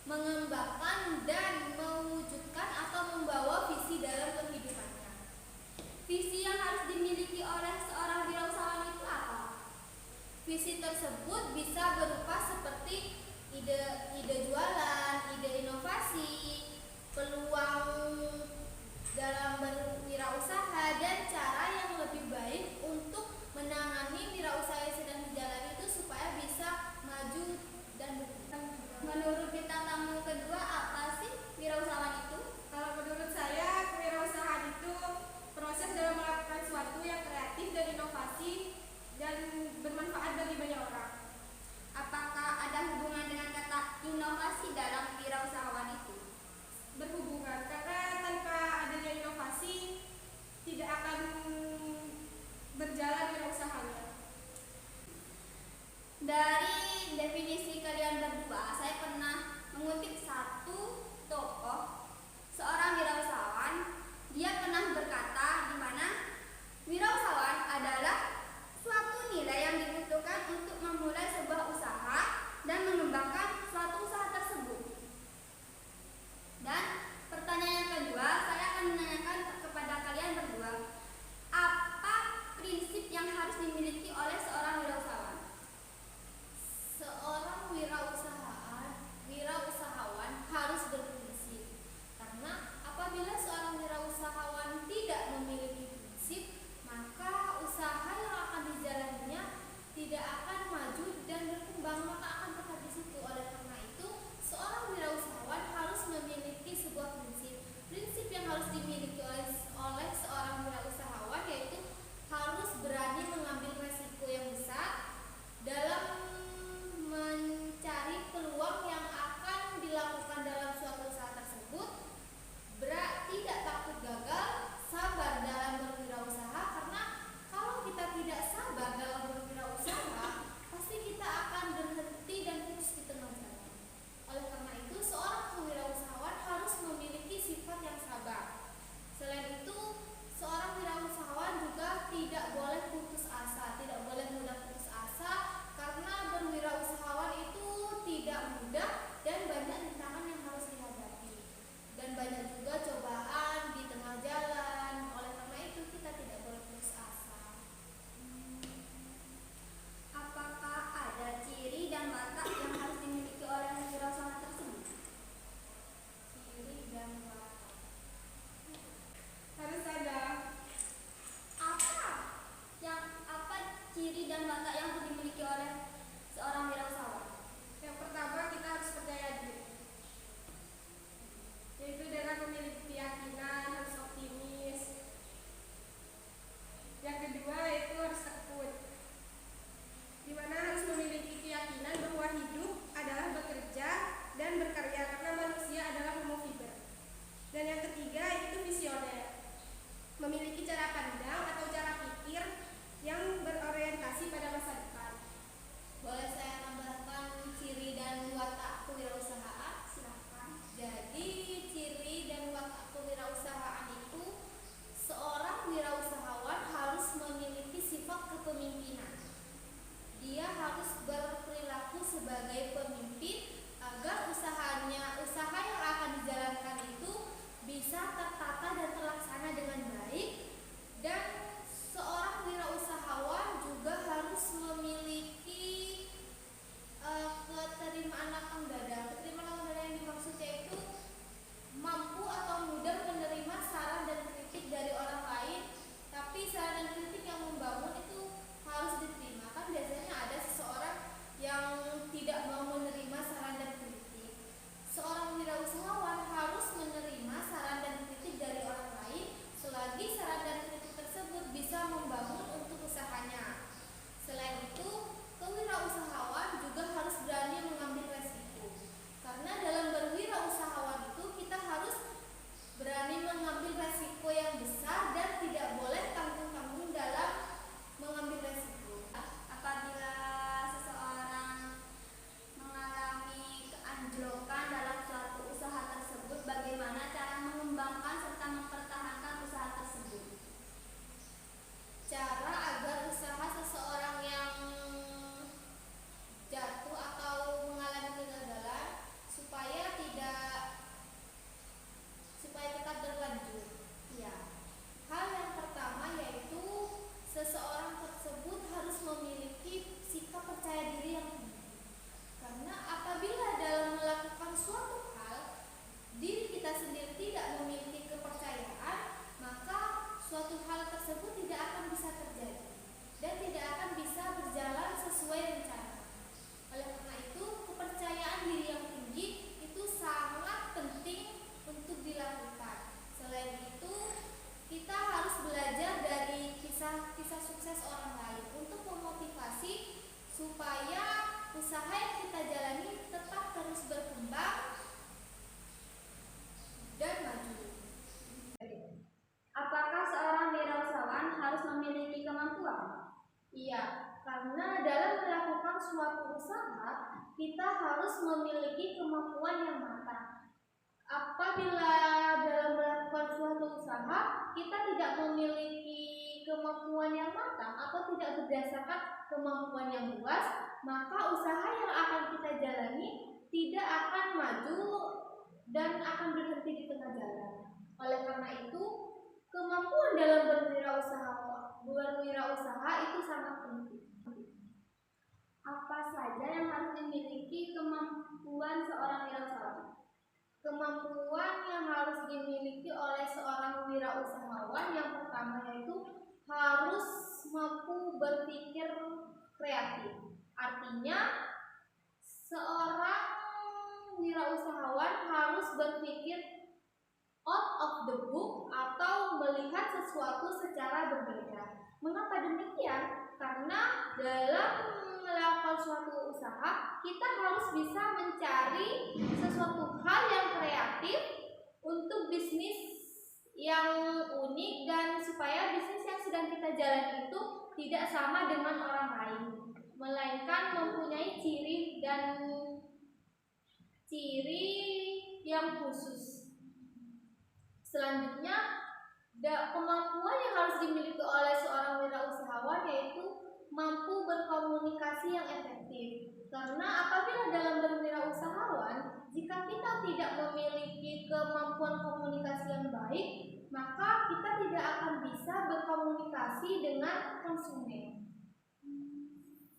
mengembangkan dan mewujudkan atau membawa visi dalam kehidupannya. Visi yang harus dimiliki oleh seorang wirausahawan itu apa? Visi tersebut bisa berupa seperti ide jualan, ide inovasi, peluang dalam berwirausaha, dan cara yang lebih baik untuk menangani wirausaha yang sedang dijalani itu supaya bisa maju dan berkembang. Menurut bintang tamu kedua, apa sih wirausahaan itu? Kalau menurut saya, kewirausahaan itu proses dalam melakukan sesuatu yang kreatif dan inovasi dan bermanfaat bagi banyak orang. Apakah ada hubungan dengan kata inovasi dalam wirausahaan itu? Berhubungan, karena tanpa adanya inovasi tidak akan berjalan wirausahanya. Dari definisi kalian berdua, saya pernah mengutip satu tokoh, seorang wirausahawan. Dia pernah berkata di mana wirausahawan adalah suatu nilai yang dibutuhkan untuk memulai sebuah usaha dan mengembangkan suatu usaha tersebut. Dan pertanyaan yang kedua, saya akan menanyakan kepada kalian berdua, apa prinsip yang harus dimiliki oleh seorang wirausahawan? Seorang wirausahawan harus berprinsip, karena apabila seorang wirausahawan tidak memiliki prinsip, maka usaha yang akan dijalaninya tidak akan maju dan berkembang, maka akan tetap di situ. Oleh karena itu, seorang wirausahawan harus memiliki sebuah prinsip. Prinsip yang harus dimiliki oleh seorang wirausahawan yaitu harus berani mengambil resiko yang besar dalam mencari peluang yang akan dilakukan dalam suatu usaha tersebut, tidak takut gagal, sabar dalam berwirausaha, karena kalau kita tidak sabar dalam berwirausaha, pasti kita akan berhenti dan putus di tengah jalan. Oleh karena itu, seorang wirausahawan harus memiliki sifat yang sabar. Selain itu, seorang wirausahawan juga tidak boleh putus asa, tidak boleh mudah putus asa, karena berwirausahawan itu tidak mudah dan banyak rintangan yang harus dihadapi, dan banyak juga cobaan di tengah jalan. Oleh karena itu, kita tidak boleh putus asa. Apakah ada ciri dan watak yang harus dimiliki oleh wirausahawan tersebut? Ciri dan watak Harus ada. Apa ciri dan watak yang harus dimiliki oleh seorang wirausahawan? Yang pertama, kita harus percaya diri, yaitu dengan memiliki keyakinan, harus optimis. Yang kedua, yaitu harus tekun, di mana harus memiliki keyakinan bahwa hidup adalah bekerja dan berkarya, karena manusia adalah homo fiber. Dan yang ketiga, itu visioner, memiliki cara pandang atau cara pikir yang berorientasi pada masa depan. Boleh saya tambah Karena dalam melakukan suatu usaha, kita harus memiliki kemampuan yang matang. Apabila dalam melakukan suatu usaha, kita tidak memiliki kemampuan yang matang atau tidak berdasarkan kemampuan yang luas, maka usaha yang akan kita jalani tidak akan maju dan akan berhenti di tengah jalan. Oleh karena itu, kemampuan dalam berwirausaha itu sangat penting. Apa saja yang harus dimiliki kemampuan seorang wirausahawan? Kemampuan yang harus dimiliki oleh seorang wirausahawan yang pertama yaitu harus mampu berpikir kreatif. Artinya, seorang wirausahawan harus berpikir out of the book atau melihat sesuatu secara berbeda. Mengapa demikian? Karena dalam melakukan suatu usaha, kita harus bisa mencari sesuatu hal yang kreatif untuk bisnis yang unik dan supaya bisnis yang sedang kita jalani itu tidak sama dengan orang lain, melainkan mempunyai ciri yang khusus. Selanjutnya, kemampuan yang harus dimiliki oleh seorang wirausahawan yaitu mampu berkomunikasi yang efektif. Karena apabila dalam berwirausahawan, jika kita tidak memiliki kemampuan komunikasi yang baik, maka kita tidak akan bisa berkomunikasi dengan konsumen.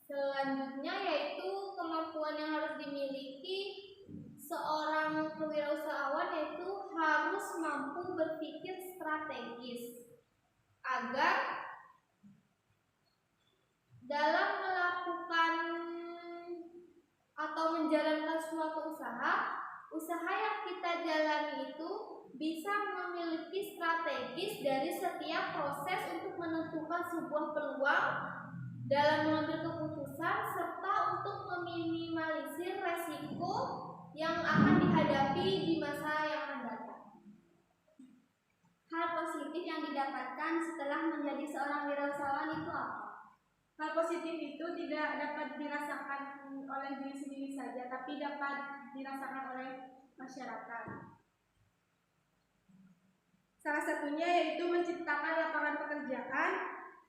Selanjutnya yaitu kemampuan yang harus dimiliki seorang kewirausahawan yaitu harus mampu berpikir strategis agar dalam melakukan atau menjalankan suatu usaha yang kita jalani itu bisa memiliki strategis dari setiap proses untuk menentukan sebuah peluang dalam mengambil keputusan serta untuk meminimalisir resiko yang akan dihadapi di masa yang akan datang. Hal positif yang didapatkan setelah menjadi seorang wirausahawan itu apa? Hal positif itu tidak dapat dirasakan oleh diri sendiri saja, tapi dapat dirasakan oleh masyarakat. Salah satunya yaitu menciptakan lapangan pekerjaan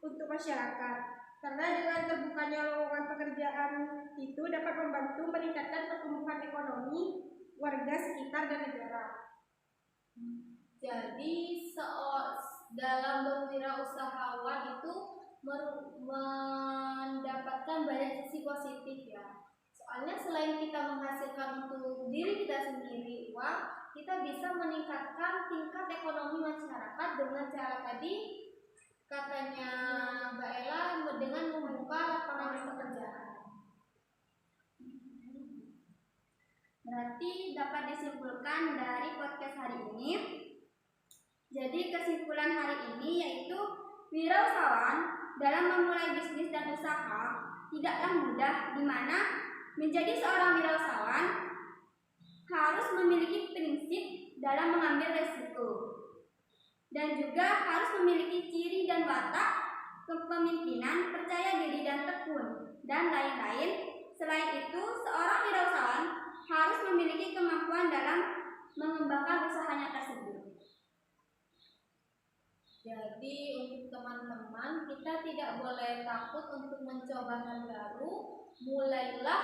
untuk masyarakat. Karena dengan terbukanya lowongan pekerjaan itu dapat membantu meningkatkan pertumbuhan ekonomi warga sekitar dan negara. Jadi dalam berwirausahawan itu mendapatkan banyak sisi positif ya. Soalnya selain kita menghasilkan untuk diri kita sendiri uang, kita bisa meningkatkan tingkat ekonomi masyarakat dengan cara tadi katanya Mbak Ella dengan membuka lapangan pekerjaan. Berarti dapat disimpulkan dari podcast hari ini. Jadi kesimpulan hari ini yaitu wirausahawan dalam memulai bisnis dan usaha tidaklah mudah, di mana menjadi seorang wirausahawan harus memiliki prinsip dalam mengambil resiko dan juga harus memiliki ciri dan watak kepemimpinan, percaya diri dan tekun dan lain-lain. Selain itu, seorang wirausahawan harus memiliki kemampuan dalam mengembangkan usahanya tersebut. Jadi untuk teman-teman, kita tidak boleh takut untuk mencoba hal baru. Mulailah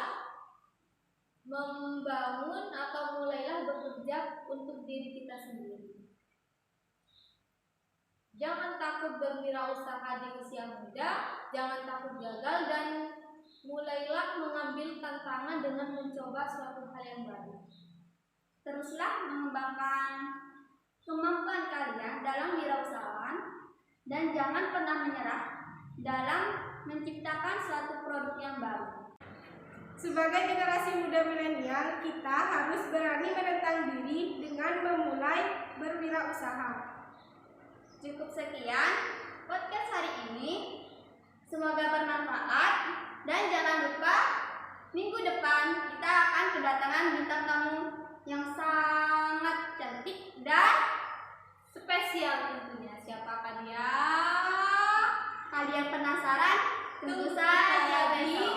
membangun atau mulailah bekerja untuk diri kita sendiri. Jangan takut berwirausaha di usia muda, jangan takut gagal, dan mulailah mengambil tantangan dengan mencoba suatu hal yang baru. Teruslah mengembangkan kemampuan kalian dalam wirausahawan dan jangan pernah menyerah dalam menciptakan suatu produk yang baru. Sebagai generasi muda milenial, kita harus berani menentang diri dengan memulai berwirausaha. Cukup sekian podcast hari ini. Semoga bermanfaat dan jangan lupa minggu depan kita akan kedatangan bintang tamu yang sangat cantik dan spesial tentunya. Siapakah dia? Kalian penasaran? Tunggu saja besok.